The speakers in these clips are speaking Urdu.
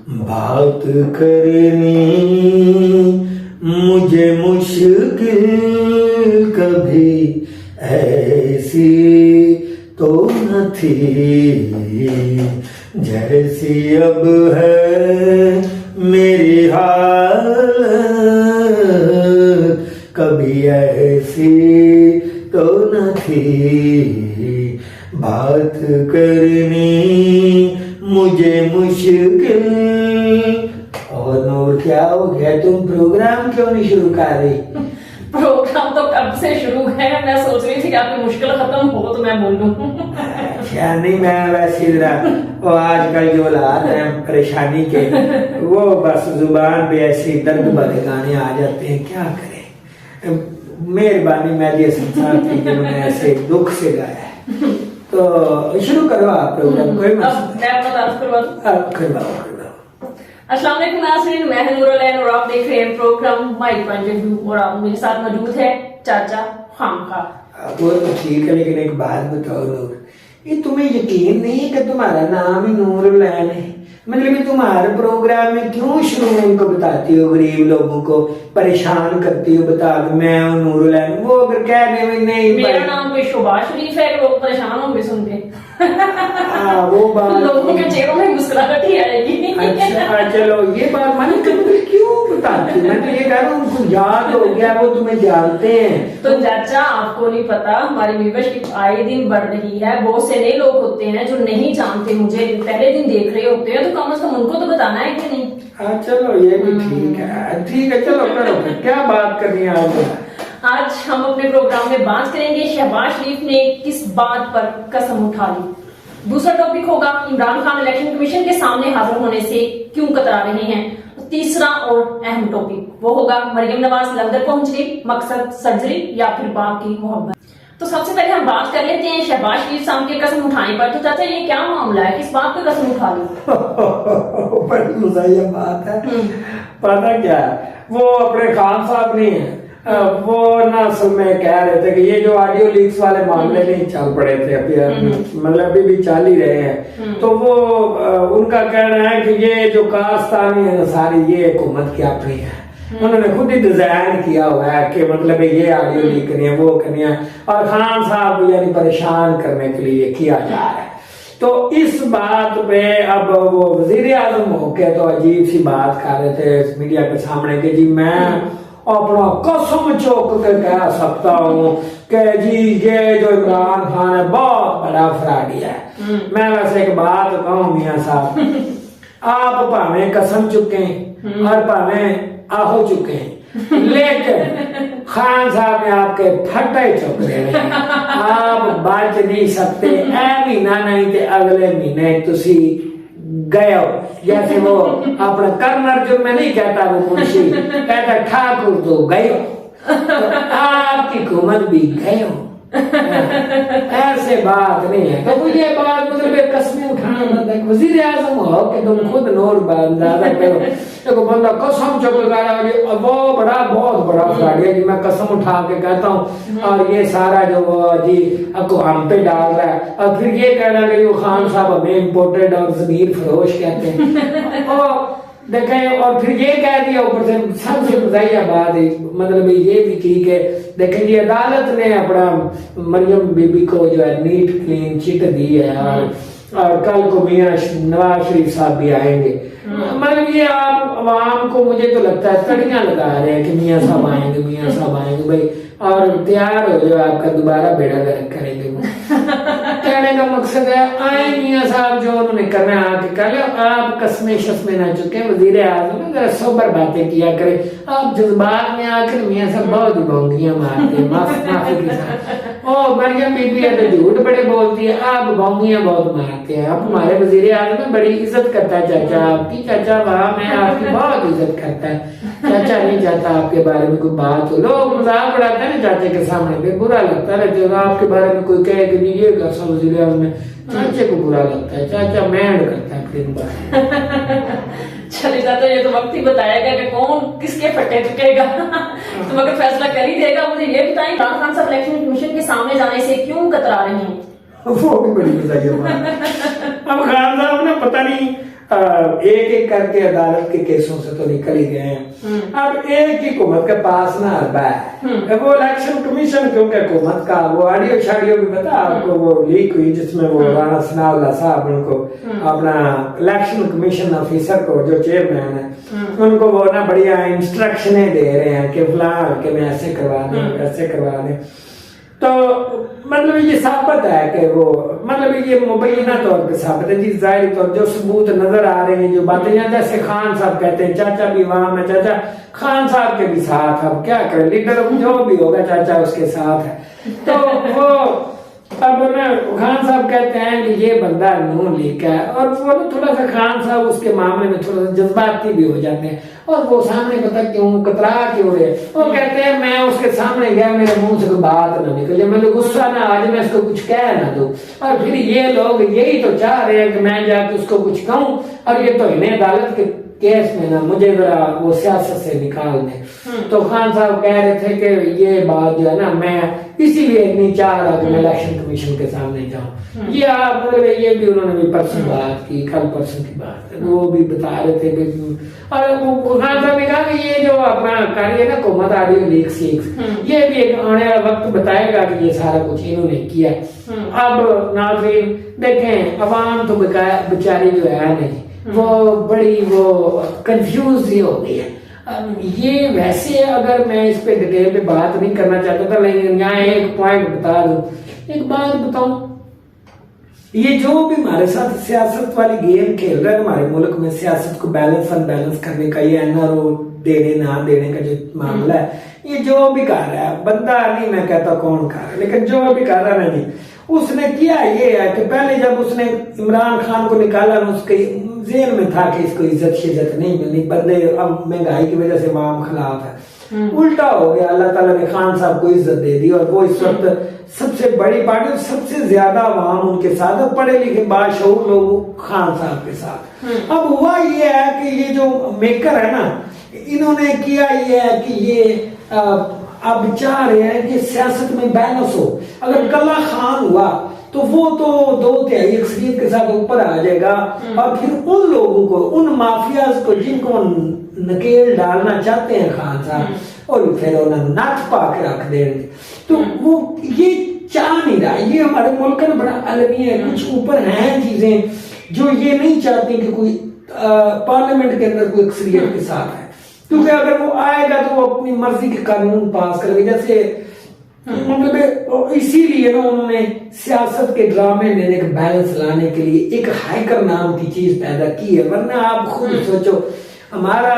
بات کرنی مجھے مشکل کبھی ایسی تو نہ تھی جیسی اب ہے میری حالت، کبھی ایسی تو نہ تھی بات کرنی مجھے مشکل۔ اور نور کیا ہو گیا، تم پروگرام کیوں نہیں شروع کر رہی؟ پروگرام تو کب سے شروع ہے، میں سوچ رہی تھی کہ آپ کی مشکل ختم ہو تو میں بولوں۔ اچھا نہیں، میں ویسے وہ آج کل جو حالات ہیں پریشانی کے، وہ بس زبان پہ ایسی درد بھرے گانے آ جاتے ہیں، کیا کریں۔ مہربانی میں یہ سنسار تھی کہ میں نے ایسے دکھ سے گایا ہے، تو شروع کرو آپ پروگرام، کوئی مسئلہ میں اپنا تعارف کروا دوں؟ کرواؤ۔ السلام علیکم ناظرین، میں ہوں نور العین اور آپ دیکھ رہے ہیں programme my point of view, اور آپ میرے ساتھ موجود ہے چاچا خامخواہ۔ وہ تو ٹھیک ہے، لیکن ایک بات بتاؤ نور، یہ تمہیں یقین نہیں ہے کہ تمہارا نام ہی نور العین ہے؟ مطلب کہ تمہارے پروگرام میں کیوں شروع میں ان کو بتاتی ہو، غریب لوگوں کو پریشان کرتی ہو، بتا دو میں ہوں نور العین، وہ اگر کہنے میں نہیں میرا نام کوئی شہباز شریف ہے کہ لوگ پریشان ہوں گے سن کے؟ وہ بات لوگوں کے چہروں میں مسکراہٹ ہی آئے گی۔ اچھا چلو یہ بات مانی، کیوں بتاتی؟ میں تو یہ کہہ رہا ہوں ان کو یاد ہو گیا، وہ تمہیں جانتے ہیں۔ تو چاچا آپ کو نہیں پتا، ہماری ویورشپ آئے دن بڑھ رہی ہے، بہت سے نئے لوگ ہوتے ہیں جو نہیں جانتے مجھے، پہلے دن دیکھ رہے ہوتے ہیں، تو کم از کم ان کو تو بتانا ہے کہ نہیں؟ چلو یہ بھی ٹھیک ہے، چلو کرو، کیا بات کرنی ہے آج ہم اپنے پروگرام میں بات کریں گے شہباز شریف نے کس بات پر قسم اٹھا لی۔ دوسرا ٹاپک ہوگا عمران خان الیکشن کمیشن کے سامنے حاضر ہونے سے کیوں کترا رہے ہیں۔ تیسرا اور اہم ٹاپک وہ ہوگا مریم نواز لندن پہنچ گئی، مقصد سرجری یا پھر باپ کی محبت۔ تو سب سے پہلے ہم بات کر لیتے ہیں شہباز شریف صاحب کے قسم اٹھانے پر۔ تو چاچا یہ کیا معاملہ ہے، کس بات پہ قسم اٹھا لی؟ بڑی مزاحیہ بات ہے، پتا کیا ہے، وہ اپنے خان صاحب نہیں ہیں، وہ نہ اصل میں کہہ رہے تھے کہ یہ جو آڈیو لیکس والے معاملے نہیں چل پڑے تھے مطلب ابھی بھی چل ہی رہے ہیں، تو وہ ان کا کہنا ہے کہ یہ جو کارستانی ہے ساری یہ حکومت کی اپنی ہے، انہوں نے خود ہی ڈیزائن کیا ہوا ہے کہ مطلب یہ آڈیو لیک کرنی ہے، وہ کرنی ہے، اور خان صاحب کو یعنی پریشان کرنے کے لیے کیا جا رہا ہے۔ تو اس بات پہ اب وہ وزیر اعظم ہو کے تو عجیب سی بات کر رہے تھے میڈیا کے سامنے کہ جی میں اپنا قسم چوک کے کہہ سکتا ہوں کہ جی یہ جو عمران خان ہے بہت بڑا فراڈی ہے۔ میں ویسے ایک بات کہوں میاں صاحب، آپ پاویں قسم چکیں اور پاویں آہو چکیں، لیکن خان صاحب نے آپ کے پھٹے چک رہے ہیں، آپ بچ نہیں سکتے۔ اے مہینہ نہیں تے اگلے مہینے تسی گئے ہو، جیسے وہ اپنا کرنر جو میں نہیں کہتا وہ منشی کہتا ٹھاکر تو گئے ہو، آپ کی حکومت بھی گئے ہو، ایسے بات نہیں ہے۔ تو یہ بات مطلب قسمیں اٹھانا بندہ ایک وزیر اعظم ہو کہ تم خود نور اندازہ کرو، ایک بندہ قسم چک لگا رہا وہ بڑا بہت بڑا فراڈی ہے جی، میں قسم اٹھا کے کہتا ہوں، اور یہ سارا جو وہ جی کو ہم پہ ڈال رہا ہے، اور پھر یہ کہنا کہ جو خان صاحب ہمیں امپورٹڈ اور ضمیر فروش کہتے ہیں، دیکھیں، اور پھر یہ کہہ دیا اوپر سے سب سے مزاحیہ بات ہے، مطلب یہ بھی کی کہ دیکھیں جی عدالت نے اپنا مریم بی بی کو جو ہے نیٹ کلین چٹ دی ہے، اور کل کو میاں نواز شریف صاحب بھی آئیں گے، مطلب یہ آپ عوام کو مجھے تو لگتا ہے تڑیاں لگا رہے ہیں کہ میاں صاحب آئیں گے، میاں صاحب آئیں گے، بھائی اور تیار ہو جو آپ کا دوبارہ بیڑا گرک کریں گے۔ کہنے کا مقصد ہے آئیں میاں صاحب جو انہوں نے کرنا ہے آ کے کر لیں، آپ قسمیں شسمیں نہ چکے، وزیر اعظم ذرا سوبر باتیں کیا کریں، آپ جذبات میں آ کر میاں صاحب بہت ہی بھونگیاں مارتے ہیں، معافی کے ساتھ، او مریم بی بی ہے تو جھوٹ بڑے بولتی ہے، آپ بھونگیاں بہت مارتے ہیں، آپ ہمارے وزیر اعظم میں بڑی عزت کرتا ہے چاچا آپ کی، چاچا وہاں میں آپ کی بہت عزت کرتا ہے، چاچا نہیں چاہتا آپ کے بارے میں کوئی بات ہو، لوگ مذاق اڑاتے ہیں نا چاچے کے سامنے پہ، برا لگتا ہے جب آپ کے بارے میں کوئی کہے کہ یہ کیسا وزیر اعظم ہے، چاچے کو برا لگتا ہے، چاچا مینڈ کرتا ہے دن بھر۔ چلے جاتا یہ تو وقت ہی بتائے گا کہ کون کس کے پھٹے چکے گا، تو وقت فیصلہ کر ہی دے گا۔ مجھے یہ بتائیں عمران خان صاحب الیکشن کمیشن کے سامنے جانے سے کیوں کترا رہے ہیں؟ وہ بھی بڑی مزاحیہ بات ہے، اب خان صاحب نے پتہ نہیں ایک ایک کر کے عدالت کے کیسوں سے تو نکل ہی گئے ہیں. اب ایک ہی حکومت کے پاس نا اربا ہے. وہ الیکشن کمیشن کیونکہ حکومت کا وہ آڈیو شاڈیو بھی پتا آپ کو وہ لیک ہوئی جس میں وہ رانا ثناء اللہ صاحب ان کو اپنا الیکشن کمیشن آفیسر کو جو چیئرمین ہے ان کو وہ نا بڑھیا انسٹرکشنیں دے رہے ہیں کہ فلاں کہ میں ایسے کروا دیں ایسے کروا دیں. تو مطلب یہ ثابت ہے کہ وہ مطلب یہ مبینہ طور پہ ثابت ہے جی ظاہری طور جو ثبوت نظر آ رہے ہیں جو باتیں ہیں جیسے خان صاحب کہتے ہیں چاچا بھی وہاں میں چاچا خان صاحب کے بھی ساتھ اب کیا کریں لیڈر جو بھی ہوگا چاچا اس کے ساتھ ہے. تو وہ اب نا خان صاحب کہتے ہیں کہ یہ بندہ نون لیگ ہے اور وہ تھوڑا سا خان صاحب اس کے معاملے میں تھوڑا سا جذباتی بھی ہو جاتے ہیں اور وہ سامنے پتا کیوں کترا کیوں رہے. وہ کہتے ہیں میں اس کے سامنے گیا میرے منہ سے کوئی بات نہ نکلے میں نے غصہ نہ آج میں اس کو کچھ کہہ نہ دوں اور پھر یہ لوگ یہی تو چاہ رہے ہیں کہ میں جا کے اس کو کچھ کہوں اور یہ تو انہیں عدالت کے کیس میں نا مجھے ذرا وہ سیاست سے نکال دیں. تو خان صاحب کہہ رہے تھے کہ یہ بات جو ہے نا میں اسی لیے نہیں چاہ رہا کہ میں الیکشن کمیشن کے سامنے جاؤں. یہ آپ مطلب یہ بھی انہوں نے بھی پرسوں بات کی کل پرسوں کی بات وہ بھی بتا رہے تھے کہ اور خان صاحب نے کہا کہ یہ جو اپنا کاری ہے نا حکومت آڈیو لیکس یہ بھی ایک آنے والا وقت بتائے گا کہ یہ سارا کچھ انہوں نے کیا. اب ناظرین دیکھیں عوام تو بیچاری جو ہے نہیں وہ بڑی وہ کنفیوز ہی ہو گئی ہے. یہ ویسے اگر میں اس پہ ڈیٹیل پہ بات نہیں کرنا چاہتا تھا لیکن یہاں ایک پوائنٹ بتا دوں ایک بات بتاؤں یہ جو بھی ہمارے ساتھ سیاست والی گیم کھیل رہا ہے ہمارے ملک میں سیاست کو بیلنس ان بیلنس کرنے کا یہ این آر او دینے نہ دینے کا جو معاملہ ہے یہ جو بھی کر رہا ہے بندہ نہیں میں کہتا کون کر رہا ہے لیکن جو بھی کر رہا ہے نہیں اس نے کیا یہ ہے کہ پہلے جب اس نے عمران خان کو نکالا اس کے ذہن میں تھا کہ اس کو عزت شزت نہیں ملنی بندے اب مہنگائی کی وجہ سے عوام خلاف ہے. الٹا ہو گیا اللہ تعالیٰ نے خان صاحب کو عزت دے دی اور وہ اس وقت سب سے بڑی پارٹی سب سے زیادہ عوام ان کے ساتھ پڑھے لکھے باشعور لوگ خان صاحب کے ساتھ. اب ہوا یہ ہے کہ یہ جو میکر ہے نا انہوں نے کیا یہ ہے کہ یہ اب چاہ رہے ہیں کہ سیاست میں بیلنس ہو. اگر کلا خان ہوا تو وہ تو 2/3 اکثریت کے ساتھ اوپر آ جائے گا اور پھر ان لوگوں کو ان مافیاز کو جن کو نکیل ڈالنا چاہتے ہیں خان صاحب اور پھر انہوں نے نت پا کے رکھ دیں گے. تو وہ یہ چاہ نہیں رہا. یہ ہمارے ملک میں بڑا المیہ ہے کچھ اوپر ہیں چیزیں جو یہ نہیں چاہتی کہ کوئی پارلیمنٹ کے اندر کوئی اکثریت کے ساتھ ہے کیونکہ اگر وہ آئے گا تو وہ اپنی مرضی کے قانون پاس کرے گا. جیسے مطلب اسی لیے نا انہوں نے سیاست کے ڈرامے میں ایک بیلنس لانے کے لیے ایک ہائیکر نام کی چیز پیدا کی ہے. ورنہ آپ خود سوچو ہمارا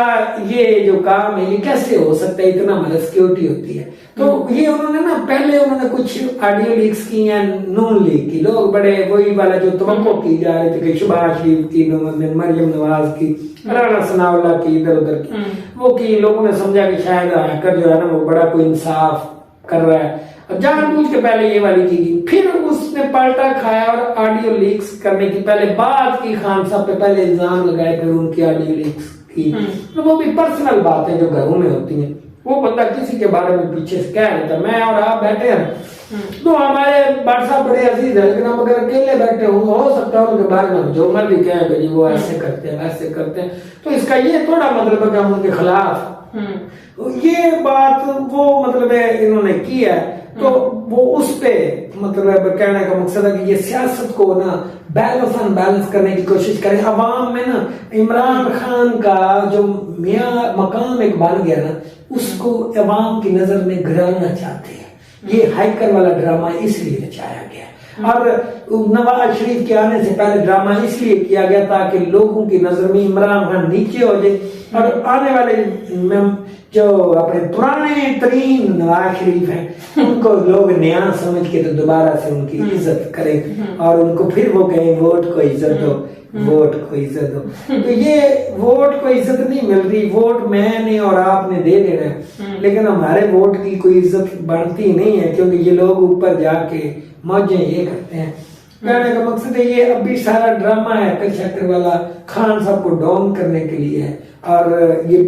یہ جو کام ہے یہ کیسے ہو سکتا ہے اتنا ہمارا سیکیورٹی ہوتی ہے. تو یہ انہوں نے نا پہلے انہوں نے کچھ آڈیو لیکس کی ہیں نون لیگ کی لوگ بڑے وہی والا جو توقع کی جا رہے تھے کہ شہباز شریف کی مریم نواز کی رانا ثناء اللہ کی ادھر ادھر کی وہ کی لوگوں نے سمجھا کہ شاید ہیکر جو ہے نا وہ بڑا کوئی انصاف کر رہا ہے اور جان بوجھ کے پہلے یہ والی کی گئی. پھر اس نے پلٹا کھایا اور آڈیو لیکس کرنے کی پہلے بات کی خان صاحب پہ پہلے الزام لگائے پھر ان کی آڈیو لیکس کی. وہ بھی پرسنل باتیں جو گھروں میں ہوتی ہیں وہ بندہ کسی کے بارے میں پیچھے سے کہہ رہتا میں اور آپ بیٹھے ہیں تو ہمارے بٹ صاحب بڑے عزیز ہے لیکن ہم اگر اکیلے بیٹھے ہوں ہو سکتا ہے ان کے بارے میں جو مرضی کہیں کہ جی وہ ایسے کرتے ہیں ویسے کرتے ہیں تو اس کا یہ تھوڑا مطلب ہے کہ ہم ان کے خلاف یہ بات وہ مطلب انہوں نے کی ہے. تو وہ اس پہ مطلب کہنے کا مقصد ہے کہ یہ سیاست کو نا بیلنس ان بیلنس کرنے کی کوشش کریں. عوام میں نا عمران خان کا جو مقام ایک بن گیا نا اس کو عوام کی نظر میں گرانا چاہتے ہیں. یہ ہائیکر والا ڈرامہ اس لیے رچایا گیا اور نواز شریف کے آنے سے پہلے ڈرامہ اس لیے کیا گیا تاکہ لوگوں کی نظر میں عمران خان نیچے ہو جائے اور آنے والے جو اپنے پرانے ترین نواز شریف ہیں ان کو لوگ نیا سمجھ کے تو دوبارہ سے ان کی عزت کریں اور ان کو پھر وہ کہیں ووٹ کو عزت دو ووٹ کو عزت دو. تو یہ ووٹ کو عزت نہیں مل رہی. ووٹ میں نے اور آپ نے دے دینا ہے لیکن ہمارے ووٹ کی کوئی عزت بڑھتی نہیں ہے کیونکہ یہ لوگ اوپر جا کے موجیں یہ کرتے ہیں. کہنے کا مقصد ہے یہ ابھی سارا ڈرامہ ہے کچھ والا خان صاحب کو ڈاؤن کرنے کے لیے اور یہ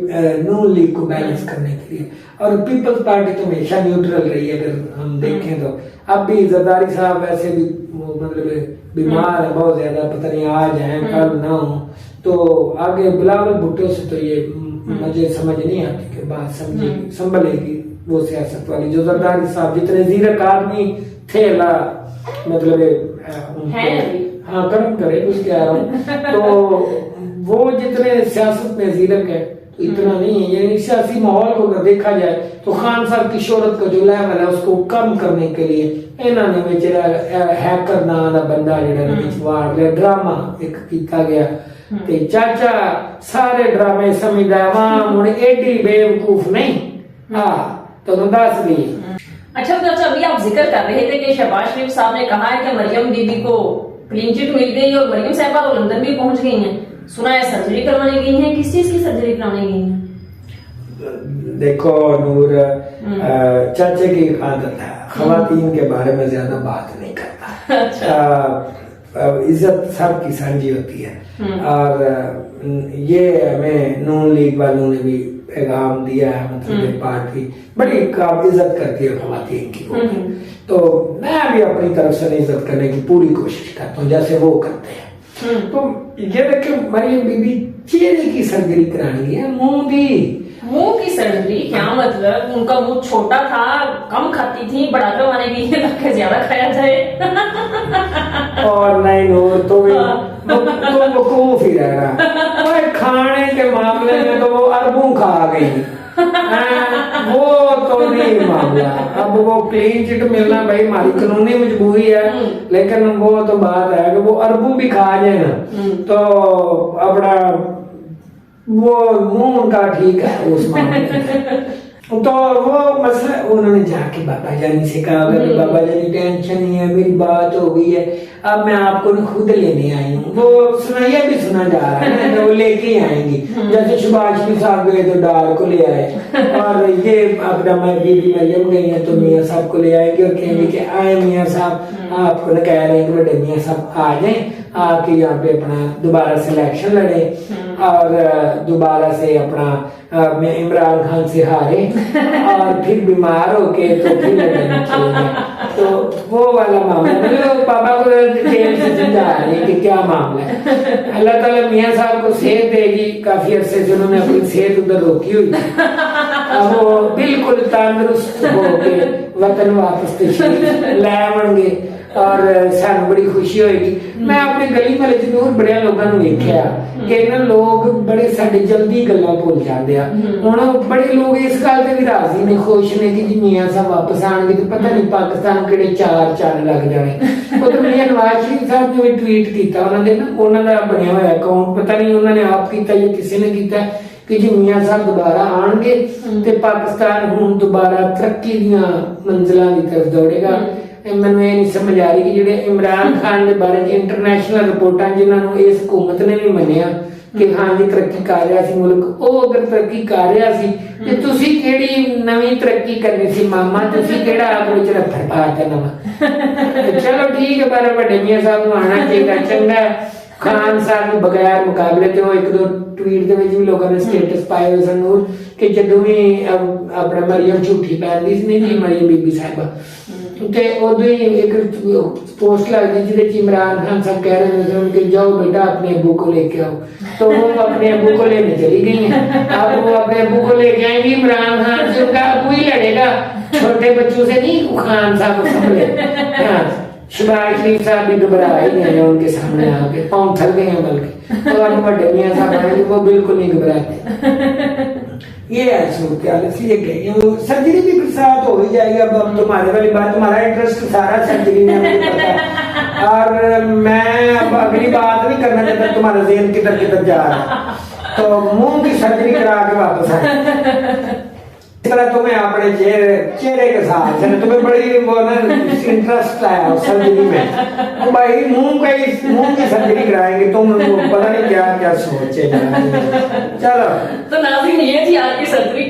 نون لیگ کو بیلنس کرنے کے لیے اور پیپلز پارٹی تو ہمیشہ نیوٹرل رہی ہے. اگر ہم دیکھیں تو اب بھی زرداری صاحب ویسے بھی مطلب بیمار ہے بہت زیادہ پتہ نہیں آج ہیں کل نہ ہوں تو آگے بلاول بھٹو سے تو یہ مجھے سمجھ نہیں آتی کہ بات سنبھلے گی وہ سیاست والی. جو زرداری صاحب جتنے زیرک آدمی تھے اللہ مطلب ہاں کرم کرے اس کے آ رہا ہوں تو وہ جتنے سیاست میں زیرک ہے تو اتنا نہیں ہے. یعنی سیاسی ماحول کو اگر دیکھا جائے تو خان صاحب کی شہرت کا جو لیول ہے اس کو کم کرنے کے لیے انہوں نے وچ ہیکر نام دا بندہ جڑا وچ واڑ لیا, ڈرامہ ایک کیتا گیا تے چاچا سارے ڈرامے سمجھدا ہے عوام ہن ایڈی بیوقوف نہیں تو دس دی. اچھا چاچا ابھی آپ ذکر کر رہے تھے کہ شہباز شریف صاحب نے کہا ہے کہ مریم بی بی کو کلین چٹ مل گئی اور مریم صاحبہ تو لندن بھی پہنچ گئی ہیں, سنا ہے سرجری کروانے گئی ہیں, کس چیز کی سرجری کرانے گئی ہیں؟ دیکھو نور چاچے کی عادت ہے خواتین کے بارے میں زیادہ بات نہیں کرتا, عزت سب کی سانجھی ہوتی ہے اور یہ ہمیں نون لیگ والوں نے بھی پیغام دیا ہے, مطلب پارٹی بڑی عزت کرتی ہے خواتین کی, تو میں بھی اپنی طرف سے عزت کرنے کی پوری کوشش کرتا ہوں جیسے وہ کرتے ہیں. تو یہ دیکھیں مریم بی بی چہرے کی سرجری کرانی ہے, منہ کی سرجری کیا مطلب؟ ان کا منہ چھوٹا تھا, کم کھاتی تھی, بڑا کروانے گئی ہے تاکہ زیادہ کھایا جائے. اور نہیں نور تو وقوف ہی رہ رہا, کھانے کے معاملے میں تو وہ اربوں کھا گئی, وہ تو نہیں معاملہ. اب وہ کلین چٹ ملنا بھائی ہماری قانونی مجبوری ہے, لیکن وہ تو بات ہے کہ وہ اربوں بھی کھا جائے نا تو اپنا وہ منہ ان کا ٹھیک ہے اس معاملے. تو وہ مسئلہ انہوں نے جا کے بابا جانی سے کہا کہ بابا جانی ٹینشن نہیں ہے, میری بات ہو گئی ہے, اب میں آپ کو خود لینے آئی ہوں. وہ سنایا بھی سنا جا رہا ہے وہ لے کے آئیں گی, جیسے شہباز شریف صاحب گئے تو ڈار کو لے آئے, اور یہ اپنا بی بی مریم گئی ہیں تو میاں صاحب کو لے آئیں گے اور کہیں گے کہ آئے میاں صاحب, آپ کو کہہ رہے ہیں کہ بڑے میاں صاحب آ جائیں, آ کے یہاں پہ اپنا دوبارہ سے الیکشن لڑے اور دوبارہ سے اپنا عمران خان سے ہارے اور پھر بیمار ہو کے تو پھر لڑنے چلے گئے. تو وہ والا معاملہ مطلب پاپا کو ڈیٹیل سے سمجھا رہے ہیں کہ کیا معاملہ ہے. اللہ تعالیٰ میاں صاحب کو صحت دے گی, کافی عرصے سے انہوں نے اپنی صحت ادھر روکی ہوئی تھی, اب وہ بالکل تندرست ہو کے وطن واپس تشریف لے آؤ گے اور سانو بڑی خوشی ہوئے گی. میں اپنی گلی میں ضرور بڑے لوگوں نے دیکھا کہ لوگ بڑے ساڈے جلدی گلاں بھول جاندے آ, ہن بڑے لوگ اس گل تے بھی راضی نے, خوش نے کہ جی میاں صاحب واپس آن گے تو پتہ نہیں پاکستان کیڑے چار چار لگ جانے. ادھر میاں نواز شریف صاحب نے بھی ٹویٹ کیتا, انہوں نے بنیا ہوا اکاؤنٹ, پتہ نہیں انہوں نے آپ کیتا یا کسی نے کیتا کہ جی میاں صاحب دوبارہ آن گے تے پاکستان ہن دوبارہ ترقی دیاں منزلاں دی طرف دوڑے گا. میں یہ نہیں سمجھ آ رہی کہ جڑے عمران خان کے بارے انٹرنیشنل رپورٹاں جنہوں نے اس حکومت نے بھی منیا کہ ہاں جی ترقی کر رہا سی ملک, وہ اگر ترقی کر رہا سی تے تسی کیڑی نویں ترقی کرنی سی ماما, تسی کیڑا آپ وچ رفر پاتا نواں. چلو ٹھیک ہے, پر بڑے میاں صاحب نوں آنا چاہیے, چنگا. خان صاحب بغیر مقابلے تے وہ ایک دو ٹویٹ دے وچ بھی لوگاں نے سٹیٹس پائے ہوئے سن نور کہ جدوں بھی اپنا مریم جھوٹی پہنی سی نہیں جی مریم بی بی صاحبہ تے ادو ہی ایک پوسٹ لگ گئی جہاں عمران خان صاحب کہہ رہے ہیں کہ جاؤ بیٹا اپنے ابو کو لے کے آؤ, تو وہ اپنے ابو کو لینے چلی گئی ہیں. اب وہ اپنے ابو کو لے کے آئیں گی, عمران خان سے ان کا ابو ہی لڑے گا, چھوٹے بچوں سے نہیں خان صاحب کو سنبھلے. شہباز شریف صاحب بھی گھبرا ہی گئے ہیں ان کے سامنے آ کے, پاؤں تھل گئے ہیں بلکہ, اور بڑے میاں صاحب آئے وہ بالکل نہیں گھبراتے. یہ ہے صورتحال, اس لیے کہ سرجری بھی ساتھ ہو ہی جائے گی. اب تمہارے والی بات, تمہارا انٹرسٹ سارا سرجری میں مجھے پتا ہے, اور میں اب اگلی بات نہیں کرنا چاہتا تمہارا ذہن کدھر کدھر جا رہا ہے, تو منہ کی سرجری کرا کے واپس آئے. اس طرح تمہیں اپنے چہرے کے ساتھ تمہیں بڑی انٹرسٹ آیا سرجری میں, بھائی منہ کی سرجری کرائیں گے, تم پتہ نہیں کیا کیا سوچے. چلو تو ناظرین یہ تھی آج کی سرجری.